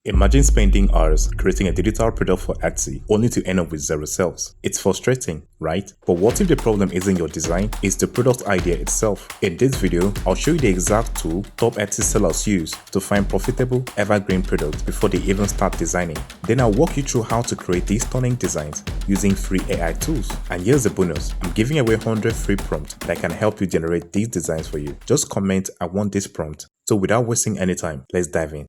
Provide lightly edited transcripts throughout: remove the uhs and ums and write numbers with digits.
Imagine spending hours creating a digital product for Etsy only to end up with 0 sales. It's frustrating, right? But what if the problem isn't your design, it's the product idea itself? In this video, I'll show you the exact tool top Etsy sellers use to find profitable evergreen products before they even start designing. Then I'll walk you through how to create these stunning designs using free AI tools. And here's the bonus, I'm giving away 100 free prompts that can help you generate these designs for you. Just comment, I want this prompt. So without wasting any time, let's dive in.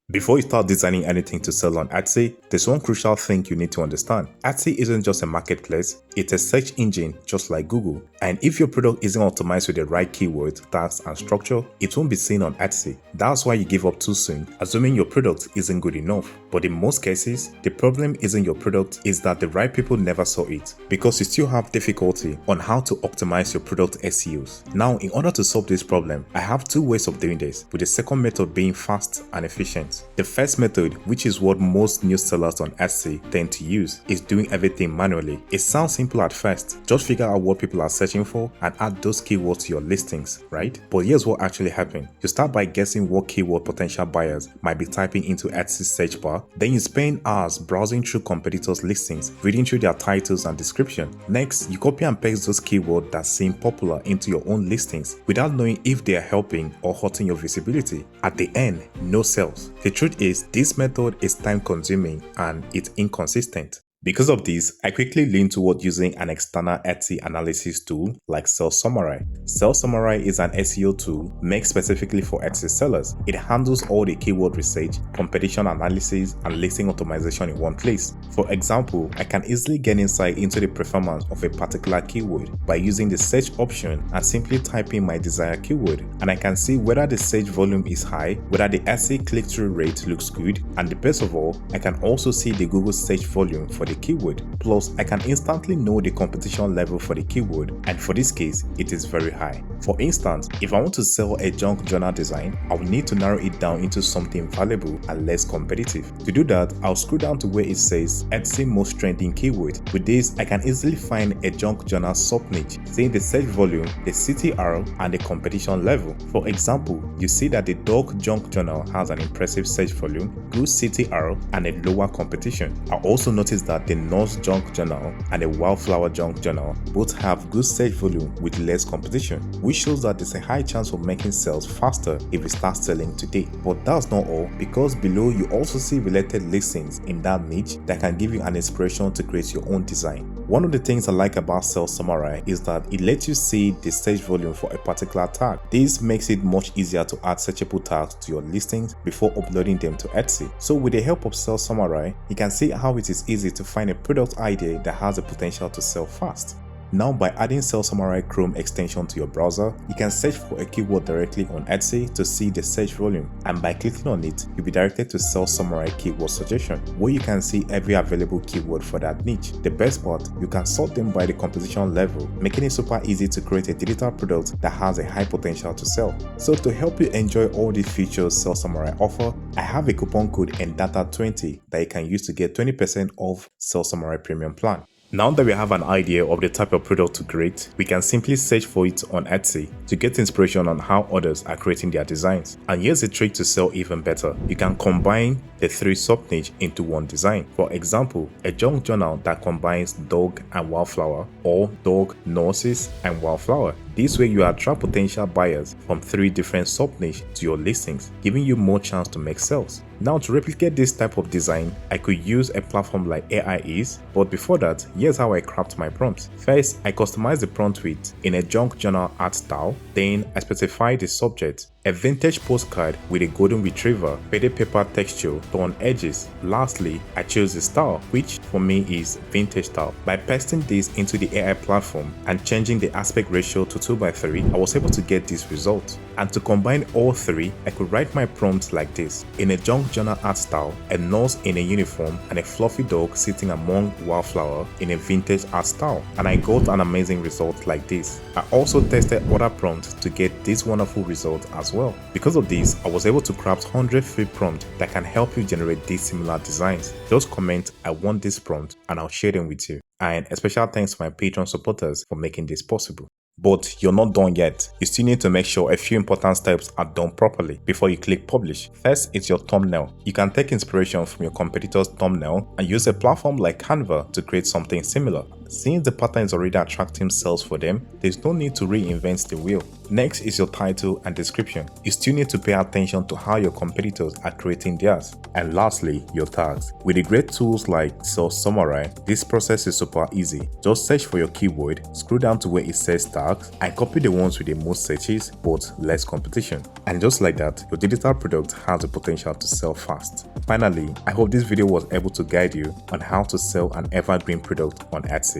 Before you start designing anything to sell on Etsy, there's one crucial thing you need to understand. Etsy isn't just a marketplace, it's a search engine just like Google. And if your product isn't optimized with the right keywords, tags, and structure, it won't be seen on Etsy. That's why you give up too soon, assuming your product isn't good enough. But in most cases, the problem isn't your product, it's that the right people never saw it, because you still have difficulty on how to optimize your product SEOs. Now, in order to solve this problem, I have two ways of doing this, with the second method being fast and efficient. The first method, which is what most new sellers on Etsy tend to use, is doing everything manually. It sounds simple at first, just figure out what people are searching for and add those keywords to your listings, right? But here's what actually happened. You start by guessing what keyword potential buyers might be typing into Etsy's search bar, then you spend hours browsing through competitors' listings, reading through their titles and description. Next, you copy and paste those keywords that seem popular into your own listings without knowing if they are helping or hurting your visibility. At the end, no sales. The truth is, this method is time-consuming and it's inconsistent. Because of this, I quickly lean toward using an external Etsy analysis tool like Sales Samurai. Sales Samurai is an SEO tool made specifically for Etsy sellers. It handles all the keyword research, competition analysis, and listing optimization in one place. For example, I can easily get insight into the performance of a particular keyword by using the search option and simply typing my desired keyword, and I can see whether the search volume is high, whether the Etsy click-through rate looks good, and the best of all, I can also see the Google search volume for the keyword. Plus, I can instantly know the competition level for the keyword, and for this case, it is very high. For instance, if I want to sell a junk journal design, I will need to narrow it down into something valuable and less competitive. To do that, I'll scroll down to where it says Etsy most trending keyword. With this, I can easily find a junk journal sub-niche, seeing the search volume, the CTR, and the competition level. For example, you see that the dog junk journal has an impressive search volume, good CTR, and a lower competition. I also noticed that the Nose junk journal and the Wildflower junk journal both have good search volume with less competition, which shows that there's a high chance of making sales faster if we start selling today. But that's not all, because below you also see related listings in that niche that can give you an inspiration to create your own design. One of the things I like about Sales Samurai is that it lets you see the search volume for a particular tag. This makes it much easier to add searchable tags to your listings before uploading them to Etsy. So with the help of Sales Samurai, you can see how it is easy to find a product idea that has the potential to sell fast. Now, by adding Sales Samurai Chrome extension to your browser, you can search for a keyword directly on Etsy to see the search volume, and by clicking on it, you'll be directed to Sales Samurai keyword suggestion, where you can see every available keyword for that niche. The best part, you can sort them by the composition level, making it super easy to create a digital product that has a high potential to sell. So to help you enjoy all these features Sales Samurai offer, I have a coupon code Endatah20 that you can use to get 20% off Sales Samurai Premium plan. Now that we have an idea of the type of product to create, we can simply search for it on Etsy to get inspiration on how others are creating their designs. And here's a trick to sell even better. You can combine the 3 sub-niche into one design. For example, a junk journal that combines dog and wildflower, or dog, nurses, and wildflower. This way you attract potential buyers from 3 different sub-niche to your listings, giving you more chance to make sales. Now, to replicate this type of design, I could use a platform like AIEASE, but before that, here's how I craft my prompts. First, I customize the prompt with in a junk journal art style, then I specify the subject, a vintage postcard with a golden retriever, faded paper texture, torn edges. Lastly, I choose the style, which for me is vintage style. By pasting this into the AI platform and changing the aspect ratio to 2:3, I was able to get this result. And to combine all 3, I could write my prompts like this. In a junk journal art style, a nurse in a uniform and a fluffy dog sitting among wildflower in a vintage art style. And I got an amazing result like this. I also tested other prompts to get this wonderful result as well. Because of this, I was able to craft 100 free prompts that can help you generate these similar designs. Just comment, I want this prompt, and I'll share them with you. And a special thanks to my Patreon supporters for making this possible. But you're not done yet. You still need to make sure a few important steps are done properly before you click publish. First is your thumbnail. You can take inspiration from your competitor's thumbnail and use a platform like Canva to create something similar. Since the pattern is already attracting sales for them, there's no need to reinvent the wheel. Next is your title and description. You still need to pay attention to how your competitors are creating theirs. And lastly, your tags. With the great tools like Summarize, this process is super easy. Just search for your keyword, scroll down to where it says tags, and copy the ones with the most searches but less competition. And just like that, your digital product has the potential to sell fast. Finally, I hope this video was able to guide you on how to sell an evergreen product on Etsy.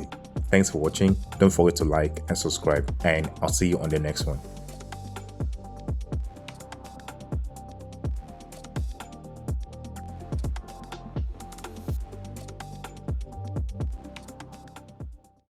Thanks for watching. Don't forget to like and subscribe, and I'll see you on the next one.